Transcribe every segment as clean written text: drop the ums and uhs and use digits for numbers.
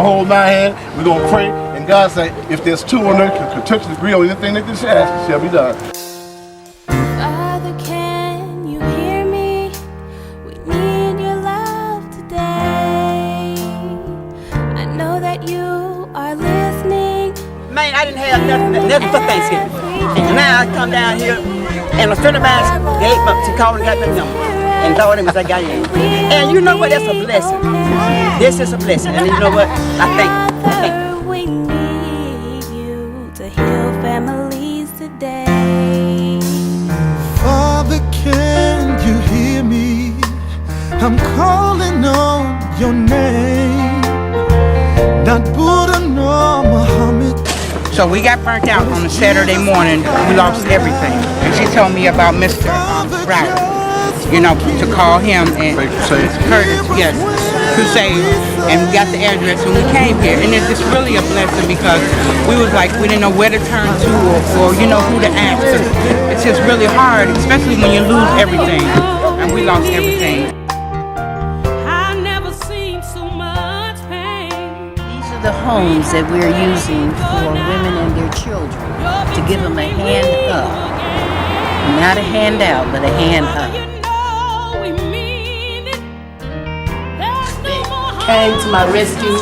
gonna hold my hand, we're gonna pray, and God say, if there's two on there can touch the agree on anything that this ask, it shall be done. Father, can you hear me? We need your love today. I know that you are listening. Man, I didn't have nothing for Thanksgiving. And now I come down here, and a friend of mine, she called and got the number. And told him I got you. And you know what? That's a blessing. This is a blessing. And you know what? I thank you. We need you to heal families today. Father, can you hear me? I'm calling on your name. Not Buddha nor Muhammad. So we got burnt out on a Saturday morning. We lost everything. And she told me about Mr. Broward. You know, to call him and Curtis, yes, Crusade, and we got the address when we came here. And it's just really a blessing because we was like, we didn't know where to turn to or you know, who to ask. It's just really hard, especially when you lose everything. And we lost everything. I've never seen so much pain. These are the homes that we're using for women and their children to give them a hand up. Not a handout, but a hand up. Came to my rescue,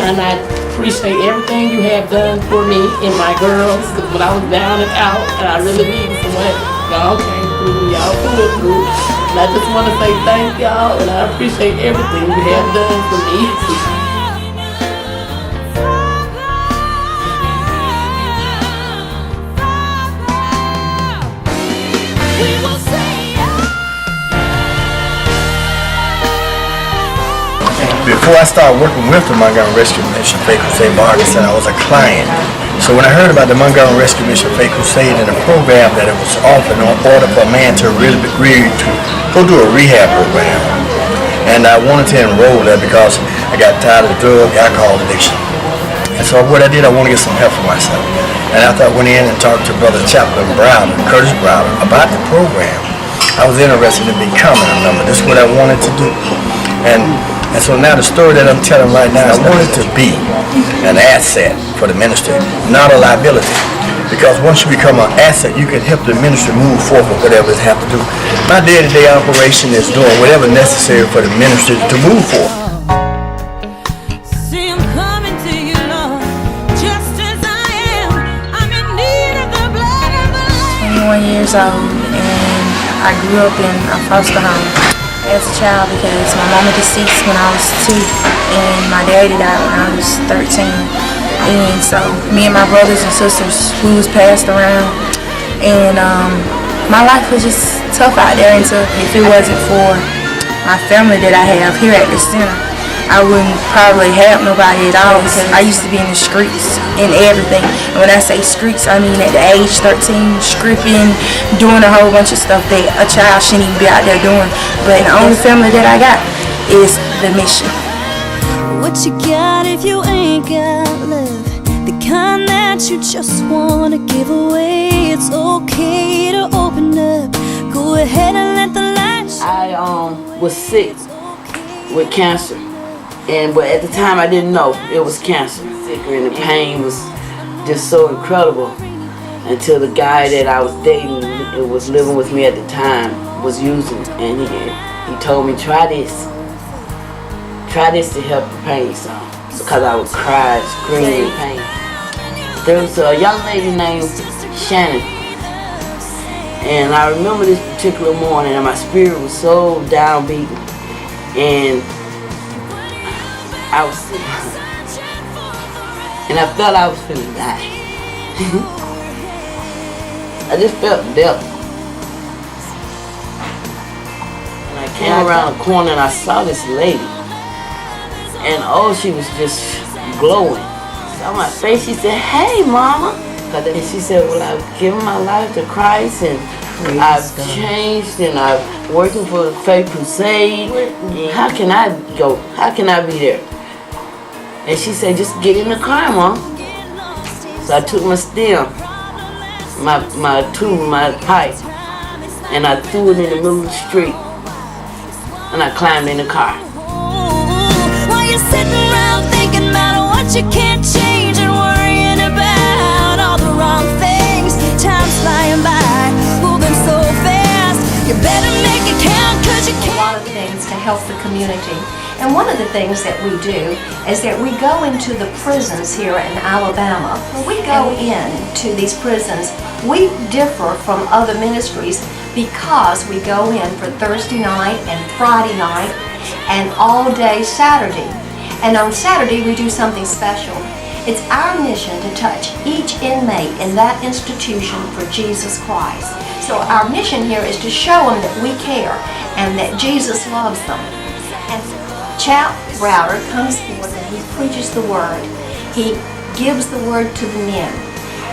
and I appreciate everything you have done for me and my girls. Because when I was down and out, and I really needed someone, y'all came through, y'all pulled through. And I just want to say thank y'all, and I appreciate everything you have done for me. Before I started working with the Montgomery Rescue Mission Faith Crusade of Arkansas, I was a client. So when I heard about the Montgomery Rescue Mission Faith Crusade and the program that it was offered in order for a man to really agree to go do a rehab program, and I wanted to enroll there because I got tired of drug, alcohol addiction. And so what I did, I wanted to get some help for myself. And after I went in and talked to Brother Chaplain Browder, Curtis Browder, about the program, I was interested in becoming a member. This is what I wanted to do. And so now the story that I'm telling right now, I wanted to be an asset for the ministry, not a liability. Because once you become an asset, you can help the ministry move forward with whatever it has to do. My day-to-day operation is doing whatever necessary for the ministry to move forward. See, I'm coming to you, Lord, just as I am. I'm in need of the blood of the Lamb. 21 years old, and I grew up in a foster home as a child because my mama deceased when I was 2 and my daddy died when I was 13. And so me and my brothers and sisters, we was passed around, and my life was just tough out there. And so if it wasn't for my family that I have here at the center, I wouldn't probably have nobody at all. I used to be in the streets and everything. And when I say streets, I mean at the age 13, stripping, doing a whole bunch of stuff that a child shouldn't even be out there doing. But the only family that I got is the mission. What you got if you ain't got love? The kind that you just wanna give away. It's okay to open up. Go ahead and let the light shine. I was sick with cancer. But at the time I didn't know it was cancer. And the pain was just so incredible until the guy that I was dating, it was living with me at the time, was using, and he told me, try this to help the pain some, because I would cry, scream in pain. There was a young lady named Shannon, and I remember this particular morning, and my spirit was so downbeaten, and I was sick, and I felt I was finna die. I just felt death. And I came around the corner and I saw this lady, and oh, she was just glowing. Saw my face, she said, "Hey, Mama." And she said, "Well, I've given my life to Christ, and I've changed, and I'm working for the Faith Crusade. How can I go? How can I be there?" And she said, "Just get in the car, Mom." So I took my stem, my tube, my pipe, and I threw it in the middle of the street, and I climbed in the car. While you're sitting around thinking community. And one of the things that we do is that we go into the prisons here in Alabama. When we go into these prisons, we differ from other ministries because we go in for Thursday night and Friday night and all day Saturday. And on Saturday we do something special. It's our mission to touch each inmate in that institution for Jesus Christ. So our mission here is to show them that we care and that Jesus loves them. And Chap Browder comes forth and he preaches the word. He gives the word to the men,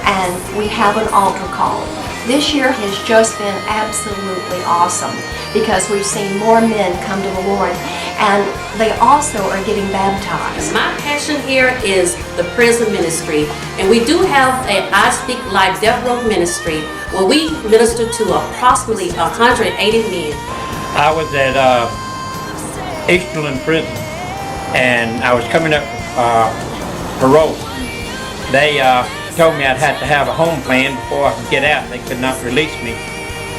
and we have an altar call. This year has just been absolutely awesome because we've seen more men come to the Lord, and they also are getting baptized. My passion here is the prison ministry, and we do have an I Speak Life Death Row ministry where we minister to approximately 180 men. I was at Easterland Prison, and I was coming up parole. They told me I'd have to have a home plan before I could get out. They could not release me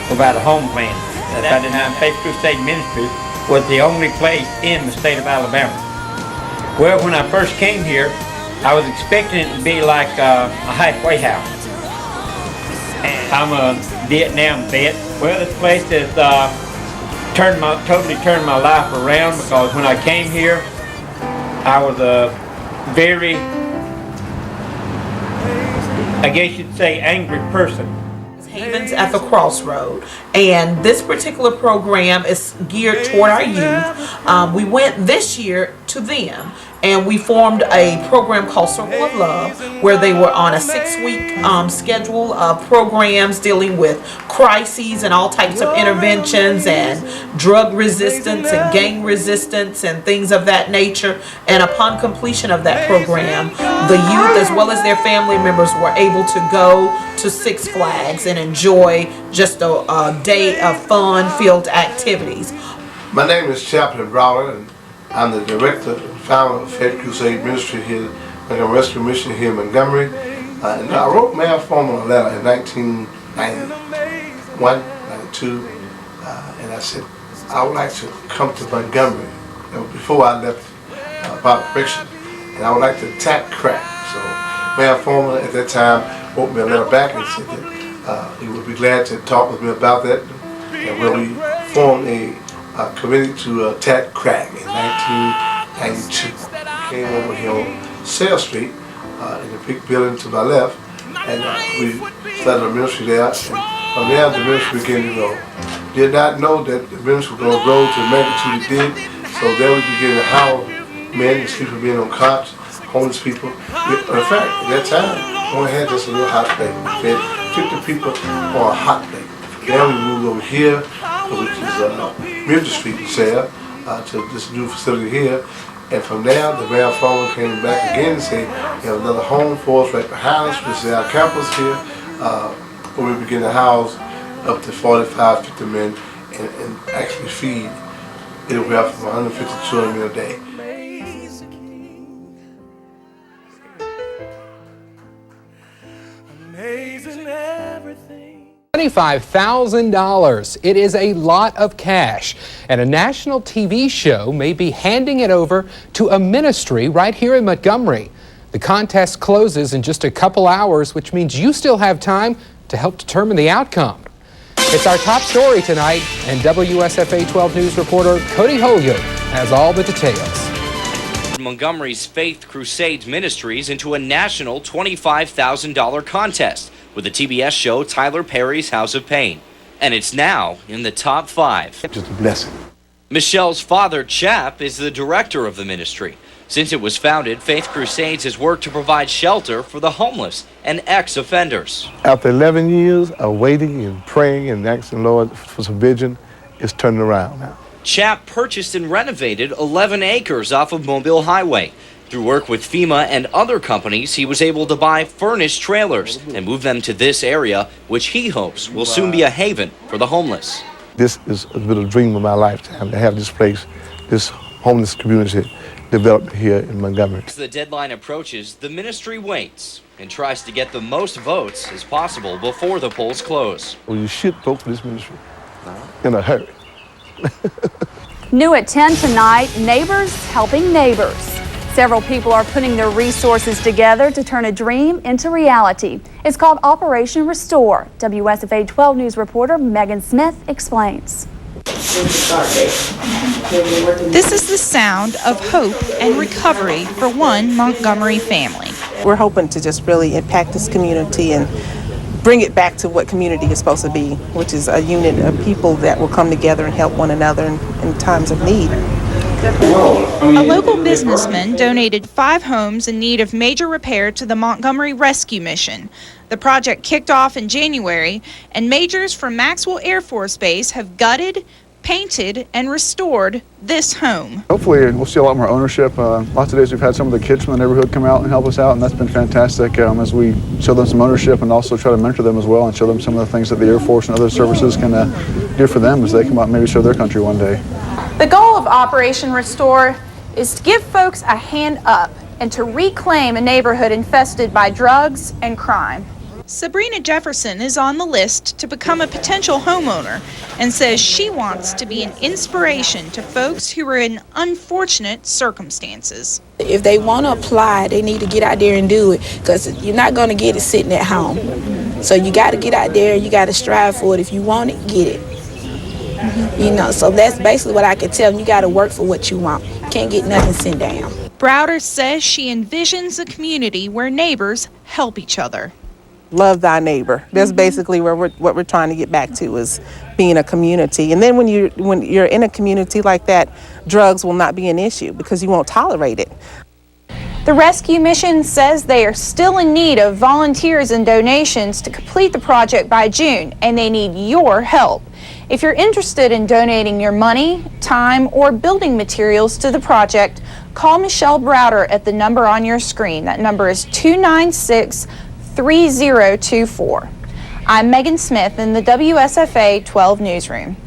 without a home plan. At that time, Faith Crusade Ministry was the only place in the state of Alabama. Well, when I first came here, I was expecting it to be like a halfway house. And I'm a Vietnam vet. Well, this place has totally turned my life around, because when I came here, I was a very, I guess you'd say, angry person. Havens at the Crossroad, and this particular program is geared toward our youth. We went this year to them, and we formed a program called Circle of Love, where they were on a 6-week schedule of programs dealing with crises and all types of interventions and drug resistance and gang resistance and things of that nature. And upon completion of that program, the youth as well as their family members were able to go to Six Flags and enjoy just a day of fun-filled activities. My name is Chaplain Browder, and I'm the director and founder of Faith Crusade Ministry here, Montgomery Rescue Mission here in Montgomery. And I wrote Mayor Foreman a letter in 1991, 92, and I said, I would like to come to Montgomery. Before I left Bob Friction, and I would like to attack crack. So Mayor Foreman at that time wrote me a letter back and said that he would be glad to talk with me about that. And when we formed a committee to attack crack in 1992. Came over here on Sale Street in the big building to my left, and we started a ministry there. And from there, the ministry began to grow. Did not know that the ministry was going to grow to the magnitude it did. So there we began to house men and people being on cots, homeless people. In fact, at that time, we only had just a little hot plate. We had 50 people on a hot plate. Then we moved over here, which is Midget Street in Sarah, to this new facility here. And from there, the Mayor Foreman came back again and said, "We have another home for us right behind us, which is our campus here, where we begin to house up to 45, 50 men and actually feed anywhere from 150 to 200 men a day." Amazing everything. $25,000. It is a lot of cash, and a national TV show may be handing it over to a ministry right here in Montgomery. The contest closes in just a couple hours, which means you still have time to help determine the outcome. It's our top story tonight, and WSFA 12 News reporter Cody Holyoke has all the details. Montgomery's Faith Crusade Ministries into a national $25,000 contest with the TBS show Tyler Perry's House of Pain. And it's now in the top 5. Just a blessing. Michelle's father, Chap, is the director of the ministry. Since it was founded, Faith Crusades has worked to provide shelter for the homeless and ex-offenders. After 11 years of waiting and praying and asking the Lord for some vision, it's turning around now. Chap purchased and renovated 11 acres off of Mobile Highway. Through work with FEMA and other companies, he was able to buy furnished trailers and move them to this area, which he hopes will soon be a haven for the homeless. This is a bit of a dream of my lifetime, to have this place, this homeless community developed here in Montgomery. As the deadline approaches, the ministry waits and tries to get the most votes as possible before the polls close. Well, you should vote for this ministry in a hurry. New at 10 tonight, Neighbors Helping Neighbors. Several people are putting their resources together to turn a dream into reality. It's called Operation Restore. WSFA 12 News reporter Megan Smith explains. This is the sound of hope and recovery for one Montgomery family. We're hoping to just really impact this community and bring it back to what community is supposed to be, which is a unit of people that will come together and help one another in times of need. A local businessman donated 5 homes in need of major repair to the Montgomery Rescue Mission. The project kicked off in January, and majors from Maxwell Air Force Base have gutted, painted, and restored this home. Hopefully we'll see a lot more ownership. Lots of days we've had some of the kids from the neighborhood come out and help us out, and that's been fantastic as we show them some ownership and also try to mentor them as well and show them some of the things that the Air Force and other services can do for them as they come out and maybe serve their country one day. The goal of Operation Restore is to give folks a hand up and to reclaim a neighborhood infested by drugs and crime. Sabrina Jefferson is on the list to become a potential homeowner and says she wants to be an inspiration to folks who are in unfortunate circumstances. If they want to apply, they need to get out there and do it, because you're not going to get it sitting at home. So you got to get out there, you got to strive for it. If you want it, get it. So that's basically what I can tell them. You got to work for what you want. You can't get nothing sent down. Browder says she envisions a community where neighbors help each other. Love thy neighbor. That's basically what we're trying to get back to, is being a community. And then when you're in a community like that, drugs will not be an issue because you won't tolerate it. The rescue mission says they are still in need of volunteers and donations to complete the project by June, and they need your help. If you're interested in donating your money, time, or building materials to the project, call Michelle Browder at the number on your screen. That number is 296-3024. I'm Megan Smith in the WSFA 12 Newsroom.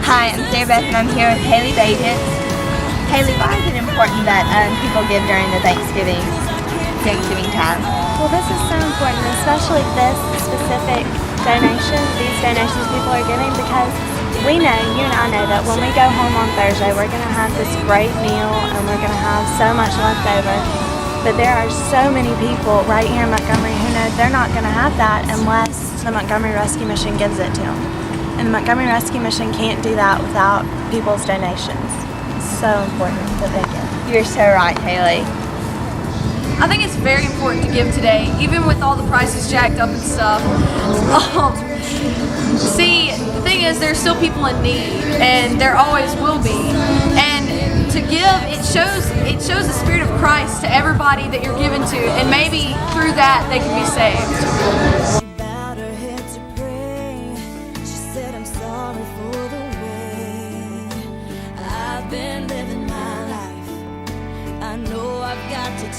Hi, I'm Sarah Beth and I'm here with Haley Bagent. Haley, why is it important that people give during the Thanksgiving time? Well, this is so important, especially this specific donation, these donations people are giving, because we know, you and I know, that when we go home on Thursday, we're going to have this great meal and we're going to have so much left over. But there are so many people right here in Montgomery who know they're not going to have that unless the Montgomery Rescue Mission gives it to them. And the Montgomery Rescue Mission can't do that without people's donations. It's so important that they give. You're so right, Haley. I think it's very important to give today, even with all the prices jacked up and stuff. See, the thing is, there's still people in need, and there always will be. And to give, it shows the spirit of Christ to everybody that you're giving to, and maybe through that they can be saved.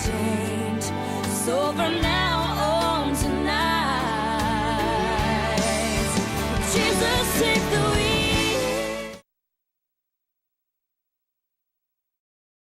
Change. So from now on tonight, Jesus, take the